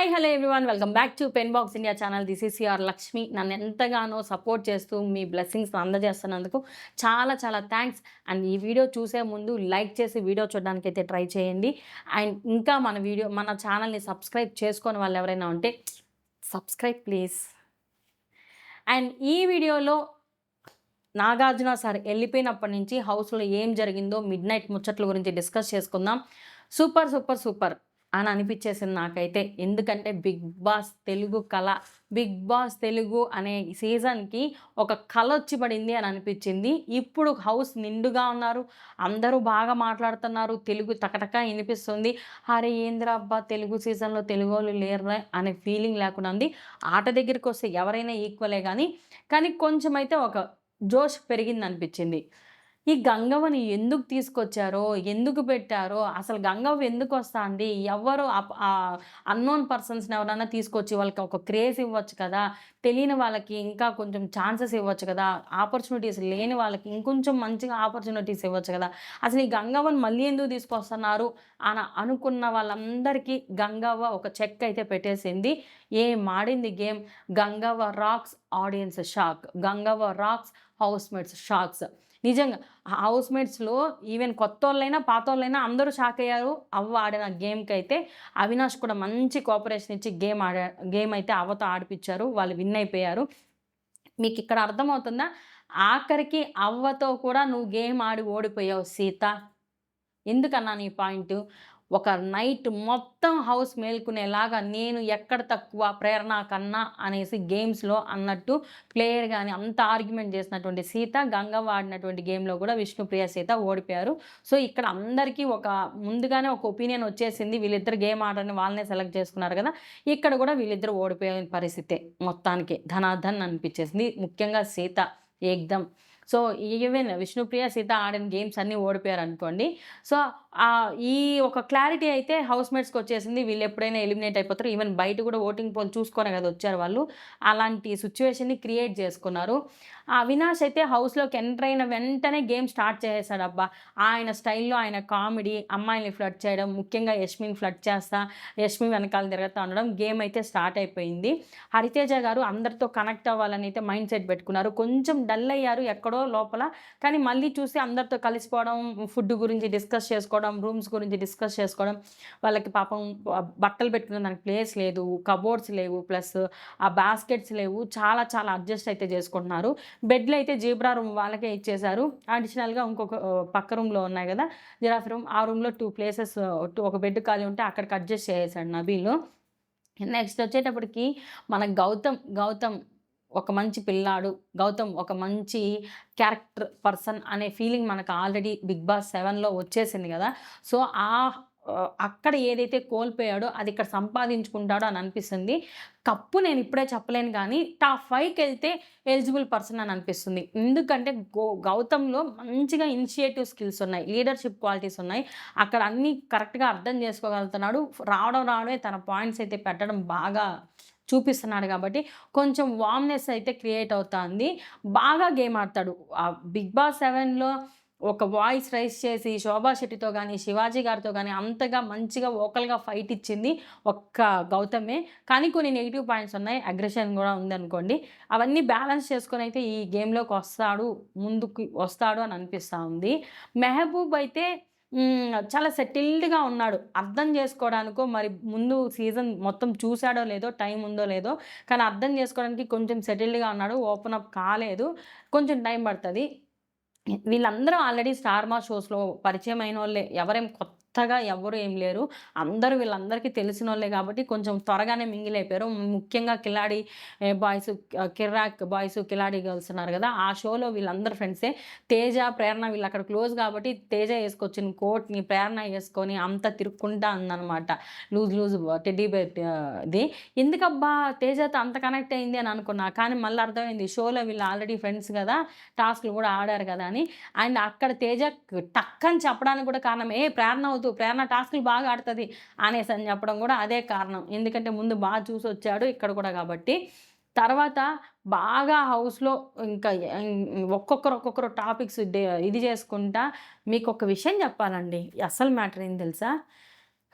Hi hello everyone welcome back to pen box India channel. This is your Lakshmi. నన్ను ఎంతగానో support చేస్తూ మీ blessings అందజేస్తున్నందుకు చాలా చాలా థ్యాంక్స్. అండ్ ఈ వీడియో చూసే ముందు లైక్ చేసి వీడియో చూడడానికి అయితే ట్రై చేయండి. అండ్ ఇంకా మన ఛానల్ని సబ్స్క్రైబ్ చేసుకోని వాళ్ళు ఎవరైనా ఉంటే సబ్స్క్రైబ్ ప్లీజ్. అండ్ ఈ వీడియోలో నాగార్జున సార్ వెళ్ళిపోయినప్పటి నుంచి హౌస్లో ఏం జరిగిందో మిడ్ నైట్ ముచ్చట్ల గురించి డిస్కస్ చేసుకుందాం. సూపర్ సూపర్ సూపర్ అని అనిపించేసింది నాకైతే. ఎందుకంటే బిగ్ బాస్ తెలుగు కళ, బిగ్ బాస్ తెలుగు అనే సీజన్కి ఒక కళ వచ్చి పడింది అని అనిపించింది. ఇప్పుడు హౌస్ నిండుగా ఉన్నారు, అందరూ బాగా మాట్లాడుతున్నారు, తెలుగు టకటక వినిపిస్తుంది. అరే ఏందిరా అబ్బా తెలుగు సీజన్లో తెలుగు వాళ్ళు లేరురా అనే ఫీలింగ్ లేకుండా ఉంది. ఆట దగ్గరికి వస్తే ఎవరైనా ఈక్వలే కానీ కొంచెం అయితే ఒక జోష్ పెరిగింది అనిపించింది. ఈ గంగవ్వని ఎందుకు తీసుకొచ్చారో, ఎందుకు పెట్టారో, అసలు గంగవ్వ ఎందుకు వస్తాంది? ఎవ్వరు అన్నోన్ పర్సన్స్‌ని ఎవరన్నా తీసుకొచ్చి వాళ్ళకి ఒక క్రేజ్ ఇవ్వచ్చు కదా! తెలియని వాళ్ళకి ఇంకా కొంచెం ఛాన్సెస్ ఇవ్వచ్చు కదా! ఆపర్చునిటీస్ లేని వాళ్ళకి ఇంకొంచెం మంచిగా ఆపర్చునిటీస్ ఇవ్వచ్చు కదా! అసలు ఈ గంగవ్వని మళ్ళీ ఎందుకు తీసుకొస్తున్నారు అనుకున్న వాళ్ళందరికీ గంగవ్వ ఒక చెక్ అయితే పెట్టేసింది. ఏం ఆడింది game. Gangavva rocks, audience shock. Gangavva rocks, housemates shocks. నిజంగా హౌస్‌మేట్స్‌లో ఈవెన్ కొత్తోళ్ళైనా, పాతోళ్ళైనా అందరూ షాక్ అయ్యారు అవ్వ ఆడిన గేమ్‌కైతే. అవినాష్ కూడా మంచి కోఆపరేషన్ ఇచ్చి గేమ్ అయితే అవ్వతో ఆడిపిచ్చారు. వాళ్ళు విన్ అయిపోయారు. మీకిక్కడ అర్థమవుతుందా? ఆఖరికి అవ్వతో కూడా నువ్వు గేమ్ ఆడి ఓడిపోయావు సీత. ఎందుకన్నాను ఈ పాయింటు? ఒక నైట్ మొత్తం హౌస్ మేల్కునేలాగా నేను ఎక్కడ తక్కువ ప్రేరణ కన్నా అనేసి గేమ్స్‌లో అన్నట్టు ప్లేయర్ గాని అంత ఆర్గ్యుమెంట్ చేసినటువంటి సీత, గంగవ్వ ఆడినటువంటి గేమ్‌లో కూడా విష్ణుప్రియ, సీత ఓడిపోయారు. సో, ఇక్కడ అందరికీ ముందుగానే ఒక ఒపీనియన్ వచ్చేసింది. వీళ్ళిద్దరు గేమ్ ఆడరని వాళ్ళనే సెలెక్ట్ చేసుకున్నారు కదా! ఇక్కడ కూడా వీళ్ళిద్దరూ ఓడిపోయిన పరిస్థితే మొత్తానికి. ధనాధన్ అనిపించేసింది. ముఖ్యంగా సీత ఏక్దం. సో, ఈవెన్ విష్ణుప్రియ, సీత ఆడిన గేమ్స్ అన్నీ ఓడిపోయారనుకోండి. సో, ఈ ఒక క్లారిటీ అయితే హౌస్‌మేట్స్‌కొచ్చేసింది. వీళ్ళెప్పుడైనా ఎలిమినేట్ అయిపోతారు. ఈవెన్ బయట కూడా ఓటింగ్ పోల్ చూసుకొనే కదా వచ్చారు వాళ్ళు. అలాంటి సిట్యుయేషన్‌ని క్రియేట్ చేసుకున్నారు. అవినాష్ అయితే హౌస్‌లోకి ఎంటర్ అయిన వెంటనే గేమ్ స్టార్ట్ చేసేసాడబ్బా! ఆయన స్టైల్‌లో ఆయన కామెడీ, అమ్మాయిల్ని ఫ్లర్ట్ చేయడం, ముఖ్యంగా యష్మిని ఫ్లర్ట్ చేస్తా, యష్మి వెనకాల తిరుగుతా ఉండడం, గేమ్ అయితే స్టార్ట్ అయిపోయింది. హరితేజ గారు అందరితో కనెక్ట్ అవ్వాలని అయితే మైండ్ సెట్ పెట్టుకున్నారు. కొంచెం డల్ అయ్యారు ఎక్కడో లోపల. కానీ మళ్ళీ చూసి అందరితో కలిసిపోవడం, ఫుడ్ గురించి డిస్కస్ చేసుకోవడం, రూమ్స్ గురించి డిస్కస్ చేసుకోవడం, వాళ్ళకి పాపం బట్టలు పెట్టుకునే దానికి ప్లేస్ లేదు, కబోర్డ్స్ లేవు, ప్లస్ ఆ బాస్కెట్స్ లేవు. చాలా చాలా అడ్జస్ట్ అయితే చేసుకుంటున్నారు. బెడ్‌లు అయితే జీబ్రా రూమ్ వాళ్ళకే ఇచ్చేశారు. అడిషనల్‌గా ఇంకొక పక్క రూమ్‌లో ఉన్నాయి గదా! Giraffe room. ఆ రూమ్‌లో 2 ప్లేసెస్, ఒక బెడ్ ఖాళీ ఉంటే అక్కడికి అడ్జస్ట్ చేసేసాడు నబీలు. నెక్స్ట్ వచ్చేటప్పటికి మన గౌతమ్ ఒక మంచి పిల్లాడు. గౌతమ్ ఒక మంచి క్యారెక్టర్ పర్సన్ అనే ఫీలింగ్ మనకు ఆల్రెడీ బిగ్ బాస్ 7లో వచ్చేసింది గదా! సో, అక్కడ ఏదైతే కోల్పోయాడో అది ఇక్కడ సంపాదించుకుంటాడో అని అనిపిస్తుంది. కప్పు నేను ఇప్పుడే చెప్పలేను గానీ టాప్ 5కెళ్తే ఎలిజిబుల్ పర్సన్ అని అనిపిస్తుంది. ఎందుకంటే గౌతమ్‌లో మంచిగా ఇనిషియేటివ్ స్కిల్స్ ఉన్నాయి. లీడర్‌షిప్ క్వాలిటీస్ ఉన్నాయి. అక్కడ అన్నీ కరెక్ట్‌గా అర్థం చేసుకోగలుగుతున్నాడు. రావడమే తన పాయింట్స్ అయితే పెట్టడం బాగా చూపిస్తున్నాడు గాబట్టి కొంచెం వార్మ్‌నెస్ అయితే క్రియేట్ అవుతాంది. బాగా గేమ్ ఆడతాడు. బిగ్ బాస్ 7లో ఒక వాయిస్ రైజ్ చేసి శోభా శెట్టితో గాని, శివాజీ గారితో గాని అంతగా మంచిగా వోకల్‌గా ఫైట్ ఇచ్చింది ఒక్క గౌతమే. కానీ కొన్ని నెగెటివ్ పాయింట్స్ ఉన్నాయి. అగ్రెషన్ గూడా ఉందనుకోండి. అవన్నీ బ్యాలెన్స్ చేసుకొనైతే ఈ గేమ్‌లోకి ముందుకు వస్తాడు అని అనిపిస్తా ఉంది. మెహబూబ్ అయితే చాలా సెటిల్డ్‌గా ఉన్నాడు. అర్థం చేసుకోవడానికో మరి ముందు సీజన్ మొత్తం చూసాడో లేదో, టైం ఉందో లేదో, కానీ అర్థం చేసుకోవడానికి కొంచెం సెటిల్డ్‌గా ఉన్నాడు. ఓపెన్ అప్ కాలేదు. కొంచెం టైం పడతది. వీళ్ళందరూ ఆల్రెడీ స్టార్ మా షోస్‌లో పరిచయమైనోళ్ళే. కొత్తగా ఎవ్వరు ఏం లేరు. అందరూ వీళ్ళందరికీ తెలిసినోళ్ళే గాబట్టి కొంచెం త్వరగానే మింగిల్ అయిపోయారు. ముఖ్యంగా కిలాడి బాయ్స్, కిర్రాక్ బాయ్స్, కిలాడి గర్ల్స్ ఉన్నారు గదా! ఆ షోలో వీళ్ళందరూ ఫ్రెండ్సే. తేజ, ప్రేరణ వీళ్ళక్కడ క్లోజ్ గాబట్టి తేజ యేసుకొచ్చిన కోట్‌ని ప్రేరణ యేసుకొని అంతా తిరుక్కుంటా ఉందనమాట. లూజ్ టెడ్డీ బేర్ ఇది. ఎందుకబ్బా తేజతో అంత కనెక్ట్ అయింది అని అనుకున్నా. కానీ మళ్ళీ అర్థమైంది షోలో వీళ్ళు ఆల్రెడీ ఫ్రెండ్స్ గదా! టాస్క్‌లు గూడా ఆడారు గదా అని. అండ్ అక్కడ తేజ టక్కని చెప్పడానికి కూడా కారణం, ప్రేరణ టాస్క్‌లు బాగా ఆడుతది అనేసని చెప్పడం గూడా అదే కారణం. ఎందుకంటే ముందు చూసొచ్చాడు ఇక్కడ కూడా కాబట్టి. తర్వాత బాగా హౌస్‌లో ఇంకా ఒక్కొక్కరు టాపిక్స్ ఇది చేసుకుంటా మీకొక విషయం చెప్పాలండి. అసలు మ్యాటర్ ఏంది తెలుసా?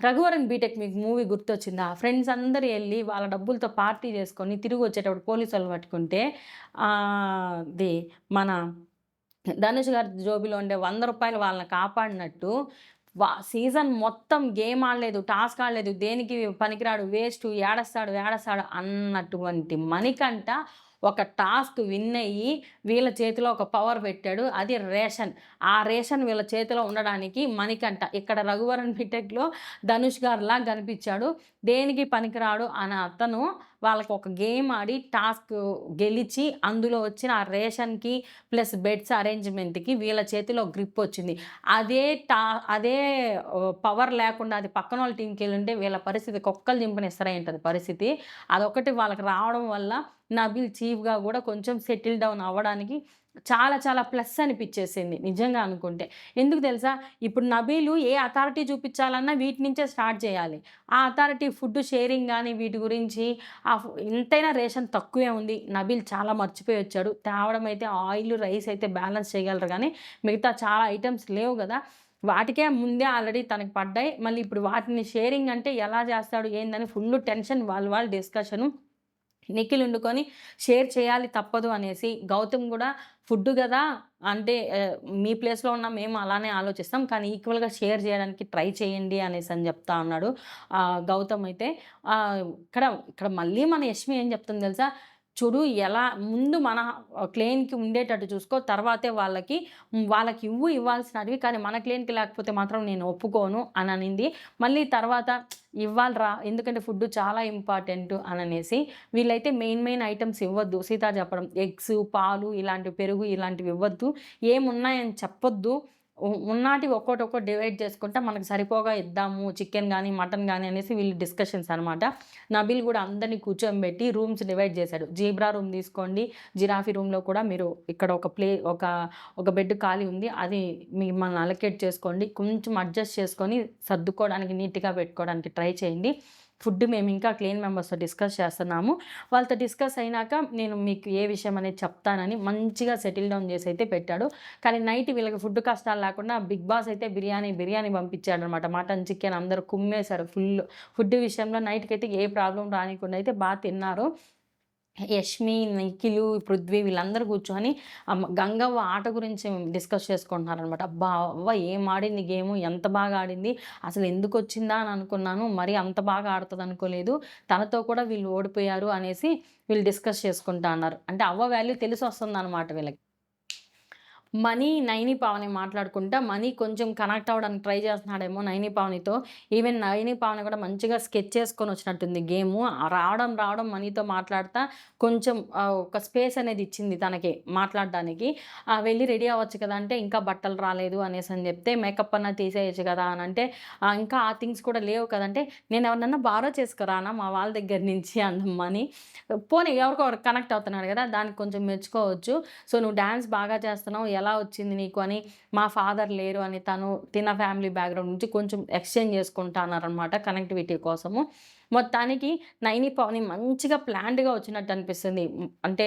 'రఘువరన్ బీటెక్' మీకు మూవీ గుర్తొచ్చిందా? ఫ్రెండ్స్ అందరూ ఎళ్లి వాళ్ళ డబ్బులతో పార్టీ చేసుకొని తిరిగొచ్చేటప్పుడు పోలీసోళ్ళు పట్టుకుంటే ఇది మన ధనుష్ గారి జోబీలో ఉండే రూ. 100 వాళ్ళని కాపాడినట్టు సీజన్ మొత్తం గేమ్ ఆడలేదు, టాస్క్ ఆడలేదు, దేనికి పనికిరాడు, వేస్టు, ఏడస్తాడు, ఏడస్తాడు అన్నటువంటి మణికంఠ ఒక టాస్క్ విన్ అయ్యి వీళ్ళ చేతిలో ఒక పవర్ పెట్టాడు. అది రేషన్. ఆ రేషన్ వీళ్ళ చేతిలో ఉండడానికి మణికంఠ ఇక్కడ 'రఘువరన్ బీటెక్‌లో' ధనుష్ గారిలా కనిపించాడు. దేనికి పనికిరాడు అనే అతను వాళ్ళకి ఒక గేమ్ ఆడి టాస్క్ గెలిచి అందులో వచ్చిన ఆ రేషన్‌కి ప్లస్ బెడ్స్ అరేంజ్‌మెంట్‌కి వీళ్ళ చేతిలో గ్రిప్ వచ్చింది. అదే పవర్ లేకుండా అది పక్కనోళ్ళ టీమ్‌కెళ్ళుంటే వీళ్ళ పరిస్థితి కుక్కలు చింపిన ఉంటది పరిస్థితి. అదొకటి వాళ్ళకి రావడం వల్ల నబీల్ చీఫ్‌గా గూడా కొంచెం సెటిల్ డౌన్ అవ్వడానికి చాలా చాలా ప్లస్ అనిపిచ్చేసింది నిజంగా అనుకుంటే. ఎందుకు తెలుసా? ఇప్పుడు నబీలు ఏ అథారిటీ చూపిచ్చాలన్నా వీటి నుంచే స్టార్ట్ చేయాలి. ఆ అథారిటీ ఫుడ్ షేరింగ్ గాని వీటి గురించి ఎంతైనా రేషన్ తక్కువే ఉంది. నబీల్ చాలా మర్చిపోయొచ్చాడు. తేవడం అయితే ఆయిల్, రైస్ అయితే బ్యాలెన్స్ చేయగలరు గానీ మిగతా చాలా ఐటెమ్స్ లేవు గదా! వాటికే ముందే ఆల్రెడీ తనకి పడ్డాయి. మళ్ళీ ఇప్పుడు వాటిని షేరింగ్ అంటే ఎలా చేస్తాడు? ఏందని ఫుల్లు టెన్షన్ వాళ్ళు డిస్కషను. నిఖిల్ వండుకొని షేర్ చేయాలి తప్పదు అనేసి, గౌతమ్ గూడా ఫుడ్ గదా! అంటే మీ ప్లేస్‌లో ఉన్న మేము అలానే ఆలోచిస్తాం. కానీ ఈక్వల్‌గా షేర్ జేయడానికి ట్రై చేయండి అనేసని జెప్తా ఉన్నాడు. గౌతమ్ అయితే ఇక్కడ ఇక్కడ మళ్ళీ మన యష్మి ఏం జెప్తుంది దెలుసా? చూడు ఎలా ముందు మన క్లెయిమ్‌కి ఉండేటట్టు చూసుకో. తర్వాతే వాళ్ళకి ఇవ్వాల్సినటివి కానీ మన క్లెయిమ్‌కి లేకపోతే మాత్రం నేను ఒప్పుకోను అననింది. మళ్ళీ తర్వాత ఇవ్వాలిరా ఎందుకంటే ఫుడ్ చాలా ఇంపార్టెంటు అననేసి వీళ్ళైతే మెయిన్ ఐటెమ్స్ ఇవ్వద్దు. సీత చెప్పడం ఎగ్స్, పాలు ఇలాంటి పెరుగు ఇలాంటివి ఇవ్వద్దు. ఏమున్నాయని చెప్పొద్దు. ఉన్నాటివి ఒక్కోటి డివైడ్ చేసుకుంటా మనకు సరిపోగా ఇద్దాము. చికెన్ గానీ, మటన్ గానీ అనేసి వీళ్ళు డిస్కషన్స్ అనమాట. నబీల్ గూడా అందరిని కూర్చోబెట్టి రూమ్స్ డివైడ్ చేశాడు. జీబ్రా రూమ్ తీసుకోండి. జిరాఫీ రూమ్‌లో కూడా మీరు ఇక్కడ ఒక బెడ్ ఖాళీ ఉంది. అది మిమ్మల్ని అలొకేట్ చేసుకోండి. కొంచెం అడ్జస్ట్ చేసుకొని సర్దుకోవడానికి నీట్‌గా పెట్టుకోవడానికి ట్రై చేయండి. ఫుడ్ మేము ఇంకా క్లీన్ మెంబర్స్‌తో డిస్కస్ చేస్తున్నాము. వాళ్ళతో డిస్కస్ అయినాక నేను మీకు ఏ విషయం అనేది చెప్తానని మంచిగా సెటిల్ డౌన్ చేసి అయితే పెట్టాడు. కానీ నైట్ వీళ్ళకి ఫుడ్ కష్టాలు లేకుండా బిగ్ బాస్ అయితే బిర్యానీ పంపించాడనమాట. మటన్, చికెన్ అందరూ కుమ్మేశారు ఫుల్లు. ఫుడ్ విషయంలో నైట్‌కైతే ఏ ప్రాబ్లమ్ రానీయకుండా అయితే తిన్నారు. యష్మి, నిఖిలు, పృథ్వీ వీళ్ళందరూ కూర్చొని గంగవ్వ ఆట గురించి డిస్కస్ చేసుకుంటున్నారనమాట. అబ్బా! అవ్వ ఏం ఆడింది గేము, ఎంత బాగా ఆడింది. అసలు ఎందుకొచ్చిందా అని అనుకున్నాను. మరి అంత బాగా ఆడుతదనుకోలేదు. తనతో కూడా వీళ్ళు ఓడిపోయారు అనేసి వీళ్ళు డిస్కస్ చేసుకుంటా అన్నారు. అంటే అవ్వ వాల్యూ తెలిసొస్తుందనమాట వీళ్ళకి. నైని, పావని మాట్లాడుకుంటా మనీ కొంచెం కనెక్ట్ అవ్వడానికి ట్రై చేస్తున్నాడేమో నైని, పావనితో. ఈవెన్ నైని, పావని కూడా మంచిగా స్కెచ్ చేసుకొని వచ్చినట్టుంది గేము. రావడం మనీతో మాట్లాడతా కొంచెం ఒక స్పేస్ అనేది ఇచ్చింది తనకి మాట్లాడడానికి. వెళ్ళి రెడీ అవ్వచ్చు కదా అంటే, ఇంకా బట్టలు రాలేదు అనేసని చెప్తే, మేకప్ అన్నా తీసేయొచ్చు కదా అనంటే, ఇంకా ఆ థింగ్స్ కూడా లేవు కదంటే, నేను ఎవరినన్నా బారో చేసుకురానా మా వాళ్ళ దగ్గర నుంచి మనీ. పోనీ ఎవరికో కనెక్ట్ అవుతున్నాడు కదా! దానికి కొంచెం మెచ్చుకోవచ్చు. సో, నువ్వు డాన్స్ బాగా చేస్తున్నావు ఎలా వచ్చింది నీకు అని మా ఫాదర్ లేరు అని తిన ఫ్యామిలీ బ్యాక్‌గ్రౌండ్ నుంచి కొంచెం ఎక్స్‌చేంజ్ చేసుకుంటున్నారనమాట కనెక్టివిటీ కోసము. మొత్తానికి నైని, పవని మంచిగా ప్లాన్డ్‌గా వచ్చినట్టు అనిపిస్తుంది. అంటే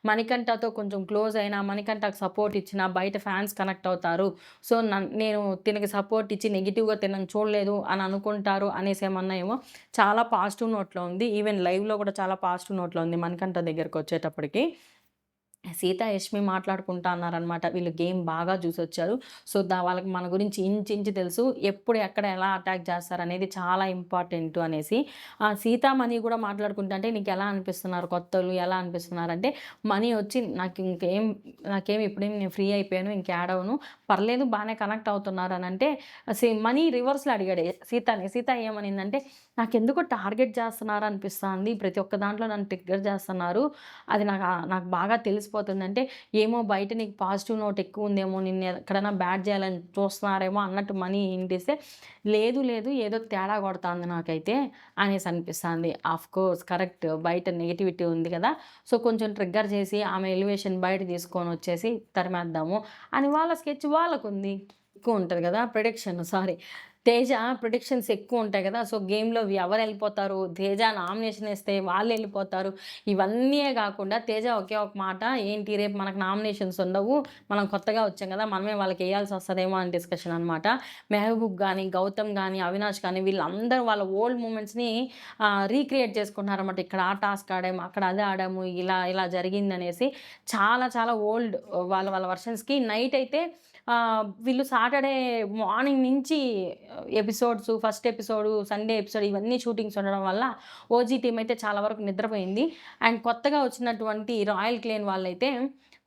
మణికంఠతో కొంచెం క్లోజ్ అయినా, మణికంఠకు సపోర్ట్ ఇచ్చినా బయట ఫ్యాన్స్ కనెక్ట్ అవుతారు. సో, నేను తినకి సపోర్ట్ ఇచ్చి నెగెటివ్‌గా తినను చూడలేదు అని అనుకుంటారు అనేసి ఏమన్నా ఏమో చాలా పాజిటివ్ నోట్‌లో ఉంది. ఈవెన్ లైవ్‌లో కూడా చాలా పాజిటివ్ నోట్‌లో ఉంది మణికంఠ దగ్గరకొచ్చేటప్పటికి. సీత, యష్మి మాట్లాడుకుంటా అన్నారనమాట. వీళ్ళు గేమ్ బాగా చూసొచ్చారు. సో, వాళ్ళకి మన గురించి ఇంచించి తెలుసు. ఎప్పుడు ఎక్కడ ఎలా అటాక్ చేస్తారనేది చాలా ఇంపార్టెంటు అనేసి. సీత, మనీ కూడా మాట్లాడుకుంటా అంటే నీకెలా అనిపిస్తున్నారు కొత్తోళ్ళు ఎలా అనిపిస్తున్నారంటే, మనీ వచ్చి నాకేం ఇప్పుడేం నేను ఫ్రీ అయిపోయాను. ఇంక యాడ్ అవ్వను. పర్లేదు బానే కనెక్ట్ అవుతున్నారు అనంటే, మనీ రివర్స్‌లో అడిగాడు సీతని. సీత ఏమనిందంటే, నాకెందుకో టార్గెట్ చేస్తున్నారు అనిపిస్తాంది. ప్రతి ఒక్క దాంట్లో నన్ను ట్రిగ్గర్ చేస్తున్నారు. అది నాకు బాగా తెలిసిపోతుందంటే, ఏమో బయట నీకు పాజిటివ్ నోట్ ఎక్కువుందేమో, నిన్ను ఎక్కడైనా బ్యాడ్ చేయాలని చూస్తున్నారేమో అన్నట్టు మనీ హింటిస్తే, లేదు ఏదో తేడా కొడతాంది నాకైతే అనేసి అనిపిస్తాంది. Of course correct. బయట నెగటివిటీ ఉంది కదా! సో, కొంచెం ట్రిగ్గర్ చేసి ఆమె ఎలివేషన్ బయట తీసుకొనొచ్చేసి తరిమేద్దాము అని వాళ్ళ స్కెచ్ వాళ్ళకుంది. ఎక్కువ ఉంటది కదా! Prediction sorry. తేజ ప్రిడిక్షన్స్ ఎక్కువుంటాయి గదా! సో, గేమ్‌లో ఎవరెళ్ళిపోతారు, తేజ నామినేషన్ ఏస్తే వాళ్ళెళ్ళిపోతారు. ఇవన్నీయే గాకుండా తేజ ఒకే ఒక మాట, ఏంటి రేపు మనకు నామినేషన్స్ ఉండవు. మనం కొత్తగా వచ్చాం గదా! మనమే వాళ్ళకెయ్యాల్సొస్తదేమో అని డిస్కషన్ అనమాట. మెహబూబ్ గాని, గౌతమ్ గాని, అవినాష్ గాని వీళ్ళందరూ వాళ్ళ ఓల్డ్ మూమెంట్స్‌ని రీక్రియేట్ చేసుకుంటున్నారనమాట. ఇక్కడ ఆ టాస్క్ ఆడాము, అక్కడ అది ఆడాము, ఇలా ఇలా జరిగిందనేసి. చాలా చాలా ఓల్డ్ వాళ్ళ వాళ్ళ వర్షన్స్‌కి నైటయితే వీళ్ళు సాటర్‌డే మార్నింగ్ నుంచి episodes, first episode, Sunday episode ఇవన్నీ షూటింగ్స్ ఉండడం వల్ల ఓజీ టీమ్ అయితే చాలా వరకు నిద్రపోయింది. అండ్ కొత్తగా వచ్చినటువంటి రాయల్ క్లేన్ వాళ్ళైతే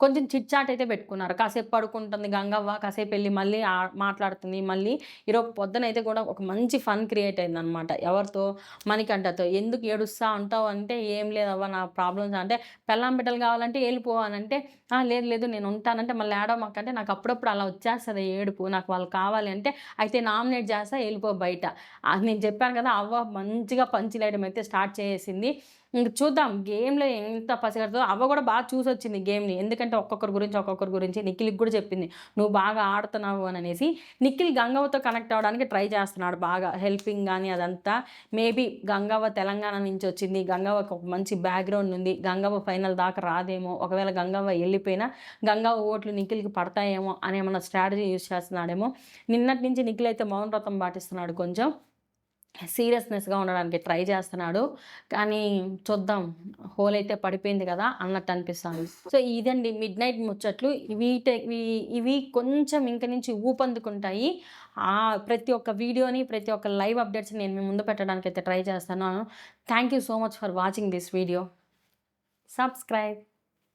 కొంచెం చిట్ చాట్ అయితే పెట్టుకున్నారు. కాసేపు పడుకుంటుంది గంగవ్వ, కాసేపెళ్లి మళ్ళీ మాట్లాడుతుంది. మళ్ళీ ఈరోజు పొద్దునైతే కూడా ఒక మంచి ఫన్ క్రియేట్ అయిందనమాట. ఎవరితో? మణికంఠతో. ఎందుకు ఏడుస్తా ఉంటావు అంటే, "ఏం లేదవ్వ నా ప్రాబ్లమ్స్" అంటే, "పెళ్ళాం బిడ్డలు కావాలంటే ఎళ్ళిపో" అనంటే, "ఆ! లేదు లేదు నేను ఉంటానంటే" మళ్ళీ ఏడవమాకంటే, "నాకు అప్పుడప్పుడు అలా వచ్చేస్తది ఏడుపు. నాకు వాళ్ళు కావాలి" అంటే, "అయితే నామినేట్ చేస్తా ఎళ్ళిపో బయట." నేను చెప్పాను కదా! అవ్వ మంచిగా పంచులేయడం అయితే స్టార్ట్ చేసేసింది. ఇంక చూద్దాం గేమ్‌లో ఎంత పసిగడతదో. అవ్వ కూడా బాగా చూసొచ్చింది గేమ్‌ని. ఎందుకంటే ఒక్కొక్కరి గురించి నిఖిల్‌కి కూడా చెప్పింది. "నువ్వు బాగా ఆడుతున్నావు" అననేసి. నిఖిల్ గంగవ్వతో కనెక్ట్ అవ్వడానికి ట్రై చేస్తున్నాడు బాగా. హెల్పింగ్ గాని అదంతా. మేబీ గంగవ్వ తెలంగాణ నుంచొచ్చింది. గంగవ్వకి ఒక మంచి బ్యాక్‌గ్రౌండ్ ఉంది. గంగవ్వ ఫైనల్ దాకా రాదేమో! ఒకవేళ గంగవ్వ ఎళ్ళిపోయినా గంగవ్వ ఓట్లు నిఖిల్‌కి పడతాయేమో అని ఏమన్నా స్ట్రాటజీ యూజ్ చేస్తున్నాడేమో! నిన్నటి నుంచి నిఖిల్ అయితే మౌనవ్రతం పాటిస్తున్నాడు కొంచెం. సీరియస్‌నెస్‌గా ఉండడానికి ట్రై చేస్తున్నాడు. కానీ చూద్దాం. హోల్ అయితే పడిపోయింది కదా! అన్నట్టు అనిపిస్తాంది. సో, ఇదండి మిడ్‌నైట్ ముచ్చట్లు. ఇవి కొంచెం ఇంక నుంచి ఊపందుకుంటాయి. ప్రతి ఒక్క వీడియోని, ప్రతి ఒక్క లైవ్ అప్డేట్స్‌ని నేను మీ ముందు పెట్టడానికైతే ట్రై చేస్తాను. Thank you so much for watching this video. Subscribe.